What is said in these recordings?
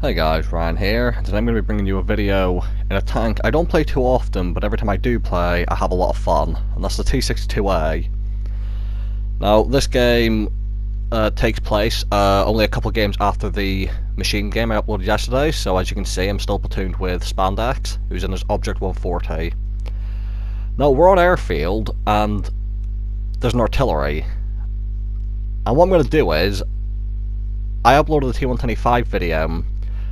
Hey guys, Ryan here, and today I'm going to be bringing you a video in a tank I don't play too often, but every time I do play, I have a lot of fun, and that's the T62-A. Now, this game takes place only a couple games after the machine game I uploaded yesterday, so as you can see, I'm still platooned with Spandex, who's in his Object 140. Now, we're on airfield, and there's an artillery, and what I'm going to do is, I uploaded the T125 video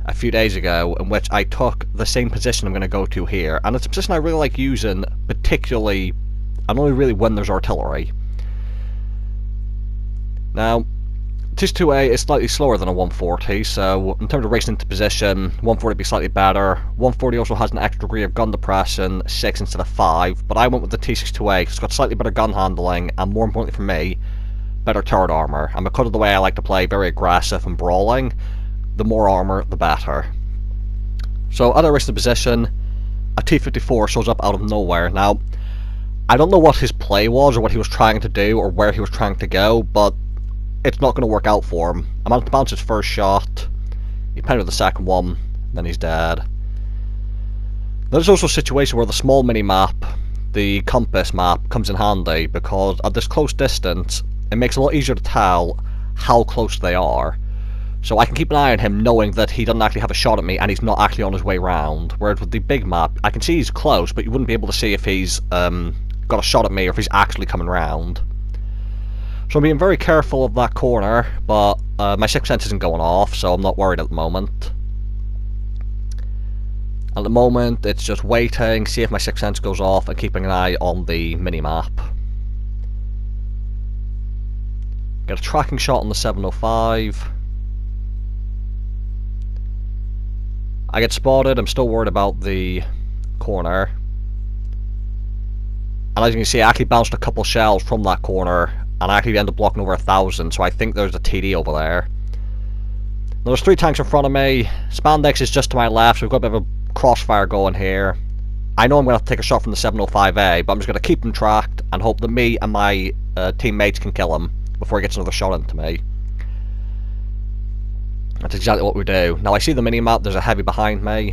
a few days ago in which I took the same position I'm going to go to here, and it's a position I really like using, particularly and only really when there's artillery. Now, T62-A is slightly slower than a 140, so in terms of racing into position, 140 would be slightly better. 140 also has an extra degree of gun depression, 6 instead of 5, but I went with the T62-A because it's got slightly better gun handling, and more importantly for me, better turret armor. And because of the way I like to play, very aggressive and brawling, the more armor, the better. So, at a racing position, a T-54 shows up out of nowhere. Now, I don't know what his play was, or what he was trying to do, or where he was trying to go, but it's not going to work out for him. I'm about to bounce his first shot, he pennied with the second one, then he's dead. There's also a situation where the small mini-map, the compass map, comes in handy, because at this close distance, it makes it a lot easier to tell how close they are. So I can keep an eye on him knowing that he doesn't actually have a shot at me and he's not actually on his way round. Whereas with the big map, I can see he's close, but you wouldn't be able to see if he's got a shot at me or if he's actually coming round. So I'm being very careful of that corner, but my sixth sense isn't going off, so I'm not worried at the moment. At the moment, it's just waiting, see if my sixth sense goes off, and keeping an eye on the mini-map. Get a tracking shot on the 705. I get spotted, I'm still worried about the corner. And as you can see, I actually bounced a couple shells from that corner, and I actually ended up blocking over 1,000, so I think there's a TD over there. Now, there's 3 tanks in front of me, Spandex is just to my left, so we've got a bit of a crossfire going here. I know I'm going to have to take a shot from the 705A, but I'm just going to keep him tracked, and hope that me and my teammates can kill him before he gets another shot into me. That's exactly what we do. Now I see the mini-map, there's a heavy behind me.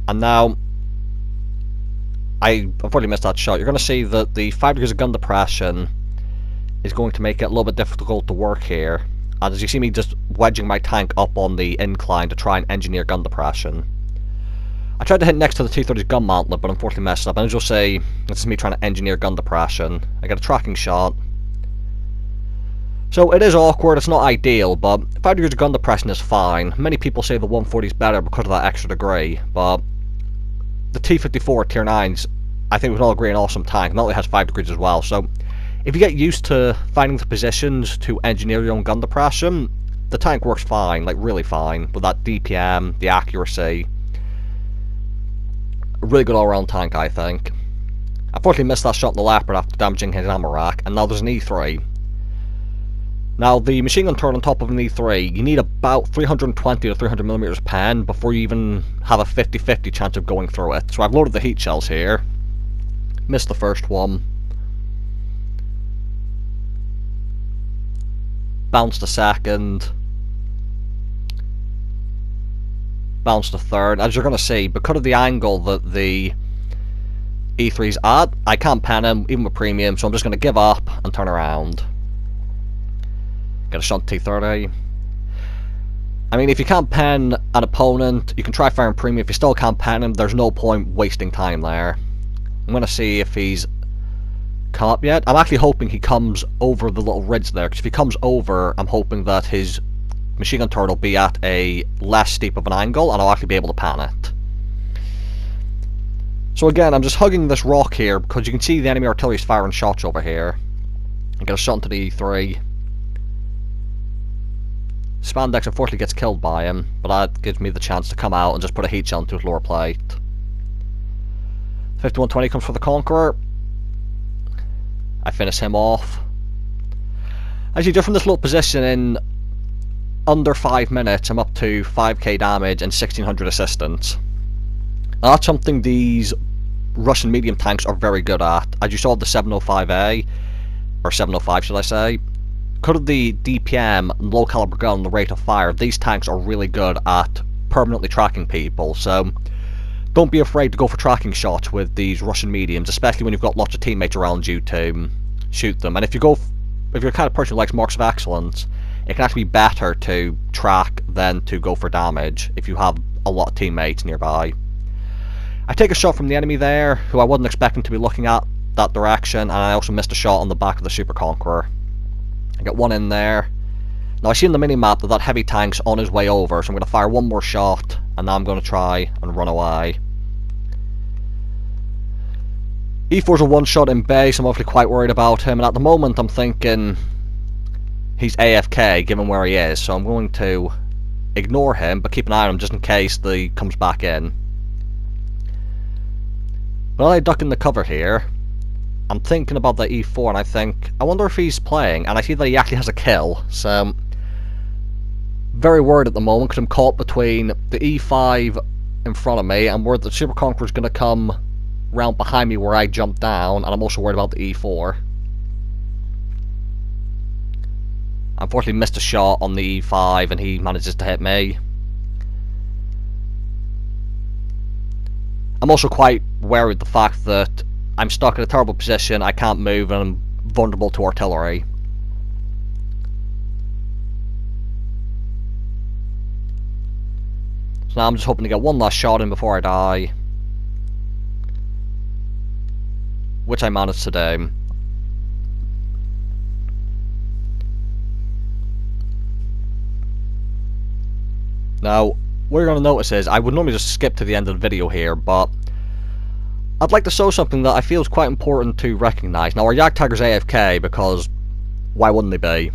And now, I've already missed that shot. You're going to see that the 5 degrees of gun depression is going to make it a little bit difficult to work here. And as you see me just wedging my tank up on the incline to try and engineer gun depression. I tried to hit next to the T-30's gun mantlet, but unfortunately messed up. And as you'll see, this is me trying to engineer gun depression. I get a tracking shot. So it is awkward, it's not ideal, but 5 degrees of gun depression is fine. Many people say the 140 is better because of that extra degree, but the T-54 Tier 9's, I think we can all agree, an awesome tank. Not only has 5 degrees as well, so if you get used to finding the positions to engineer your own gun depression, the tank works fine, like really fine, with that DPM, the accuracy. A really good all-round tank, I think. I unfortunately missed that shot in the leopard after damaging his ammo rack, and now there's an E3. Now, the machine gun turret on top of an E3, you need about 320 to 300mm pen before you even have a 50-50 chance of going through it. So I've loaded the heat shells here. Missed the first one. Bounced a second. Bounced a third. As you're going to see, because of the angle that the E3's at, I can't pen him, even with premium, so I'm just going to give up and turn around. Get a shot T-30. I mean, if you can't pen an opponent, you can try firing premium. If you still can't pen him, there's no point wasting time there. I'm going to see if he's come up yet. I'm actually hoping he comes over the little ridge there, because if he comes over, I'm hoping that his machine gun turret will be at a less steep of an angle, and I'll actually be able to pan it. So again, I'm just hugging this rock here, because you can see the enemy artillery is firing shots over here. I get a shot into the E3. Spandex unfortunately gets killed by him, but that gives me the chance to come out and just put a heat shell into his lower plate. 5120 comes for the Conqueror. I finish him off. As you do from this little position in under 5 minutes, I'm up to 5k damage and 1600 assistance. Now that's something these Russian medium tanks are very good at. As you saw the 705A, or 705 should I say, because of the DPM and low caliber gun and the rate of fire, these tanks are really good at permanently tracking people, so don't be afraid to go for tracking shots with these Russian mediums, especially when you've got lots of teammates around you to shoot them. And if you're the kind of person who likes marks of excellence, it can actually be better to track than to go for damage if you have a lot of teammates nearby. I take a shot from the enemy there, who I wasn't expecting to be looking at that direction, and I also missed a shot on the back of the Super Conqueror. I get one in there. Now I see in the minimap that that heavy tank's on his way over, so I'm going to fire one more shot, and now I'm going to try and run away. E4's a one-shot in base, I'm obviously quite worried about him, and at the moment I'm thinking he's AFK, given where he is, so I'm going to ignore him, but keep an eye on him just in case he comes back in. But I duck in the cover here, I'm thinking about the E4, and I think, I wonder if he's playing, and I see that he actually has a kill, so very worried at the moment, because I'm caught between the E5 in front of me, and where the Super Conqueror's going to come round behind me where I jump down, and I'm also worried about the E4. I unfortunately missed a shot on the E5, and he manages to hit me. I'm also quite wary of the fact that I'm stuck in a terrible position, I can't move, and I'm vulnerable to artillery. So now I'm just hoping to get one last shot in before I die, which I managed to do. Now, what you're going to notice is, I would normally just skip to the end of the video here, but I'd like to show something that I feel is quite important to recognise. Now, our Jagdtiger's AFK, because why wouldn't they be?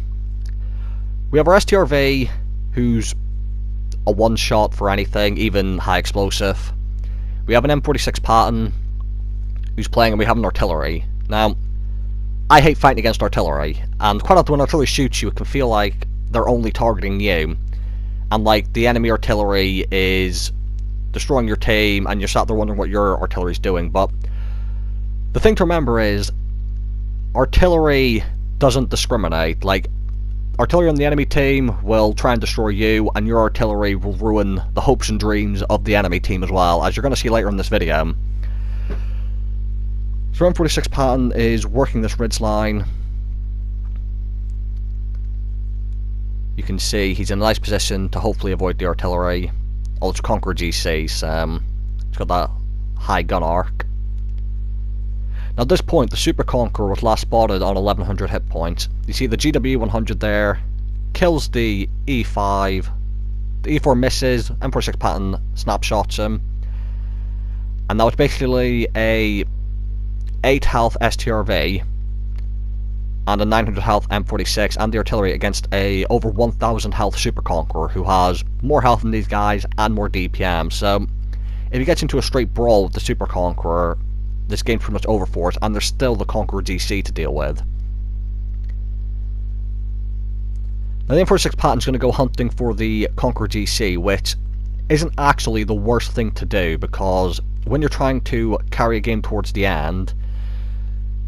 We have our STRV, who's a one-shot for anything, even high explosive. We have an M46 Patton, who's playing, and we have an artillery. Now, I hate fighting against artillery, and quite often when artillery shoots you, it can feel like they're only targeting you, and like the enemy artillery is destroying your team, and you're sat there wondering what your artillery's doing. But the thing to remember is, artillery doesn't discriminate. Like, artillery on the enemy team will try and destroy you, and your artillery will ruin the hopes and dreams of the enemy team as well, as you're going to see later in this video. So M46 Patton is working this ridge line. You can see he's in a nice position to hopefully avoid the artillery. Oh, it's Conqueror GC, so it's got that high gun arc. Now at this point, the Super Conqueror was last spotted on 1100 hit points. You see the GW100 there, kills the E5, the E4 misses, M46 Patton snapshots him, and now it's basically a 8 health STRV and a 900 health M46 and the artillery against a over 1000 health Super Conqueror, who has more health than these guys and more DPM. So if he gets into a straight brawl with the Super Conqueror, this game's pretty much over for it, and there's still the Conqueror GC to deal with. Now the M46 Patton's going to go hunting for the Conqueror GC, which isn't actually the worst thing to do, because when you're trying to carry a game towards the end,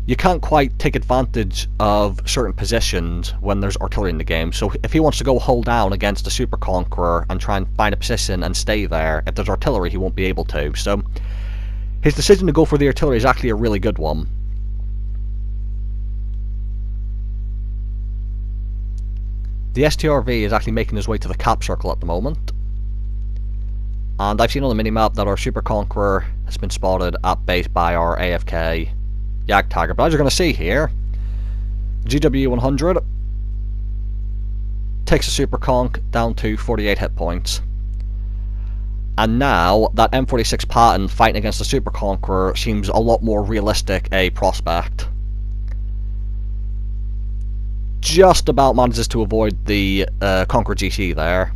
you can't quite take advantage of certain positions when there's artillery in the game. So if he wants to go hold down against the Super Conqueror and try and find a position and stay there, if there's artillery he won't be able to. So his decision to go for the artillery is actually a really good one. The STRV is actually making his way to the cap circle at the moment. And I've seen on the minimap that our Super Conqueror has been spotted at base by our AFK Jagdtiger. But as you're going to see here, GW100 takes a Super Conk down to 48 hit points. And now that M46 Patton fighting against the Super Conqueror seems a lot more realistic a prospect. Just about manages to avoid the Conqueror GC there.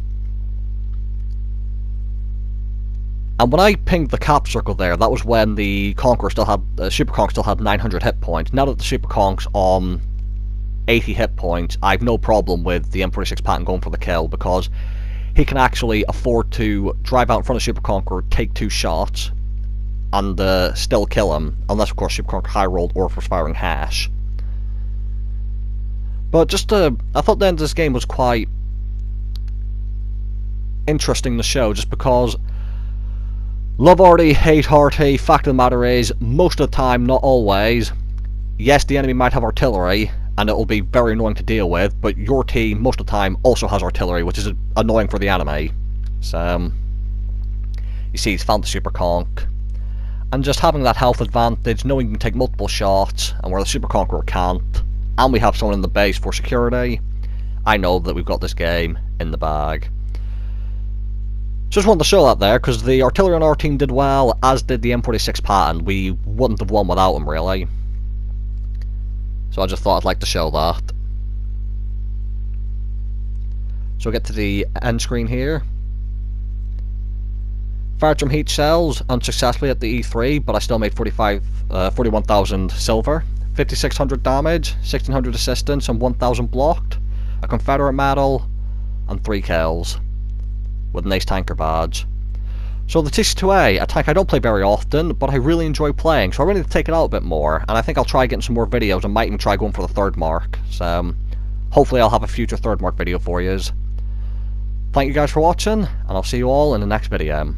And when I pinged the cap circle there, that was when the Conqueror still had, Super Conk still had 900 hit points. Now that the Super Conk's on 80 hit points, I have no problem with the M46 Patton going for the kill, because he can actually afford to drive out in front of Super Conqueror, take 2 shots, and still kill him, unless of course Super Conqueror high rolled or was firing hash. But I thought the end of this game was quite interesting to show, just because love arty, hate hearty, fact of the matter is, most of the time, not always, yes, the enemy might have artillery, and it will be very annoying to deal with, but your team, most of the time, also has artillery, which is annoying for the enemy. So, you see, he's found the super conk, and just having that health advantage, knowing you can take multiple shots, and where the super conqueror can't, and we have someone in the base for security, I know that we've got this game in the bag. Just wanted to show that there, because the artillery on our team did well, as did the M46 Patton. We wouldn't have won without him, really. So I just thought I'd like to show that. So we'll get to the end screen here. Fired some heat shells unsuccessfully at the E3, but I still made 41,000 silver, 5,600 damage, 1,600 assistance, and 1,000 blocked, a Confederate medal, and 3 kills, with an ace tanker badge. So the T62-A, a tank I don't play very often, but I really enjoy playing, so I really need to take it out a bit more, and I think I'll try getting some more videos, and might even try going for the 3rd mark, so hopefully I'll have a future 3rd mark video for you. Thank you guys for watching, and I'll see you all in the next video.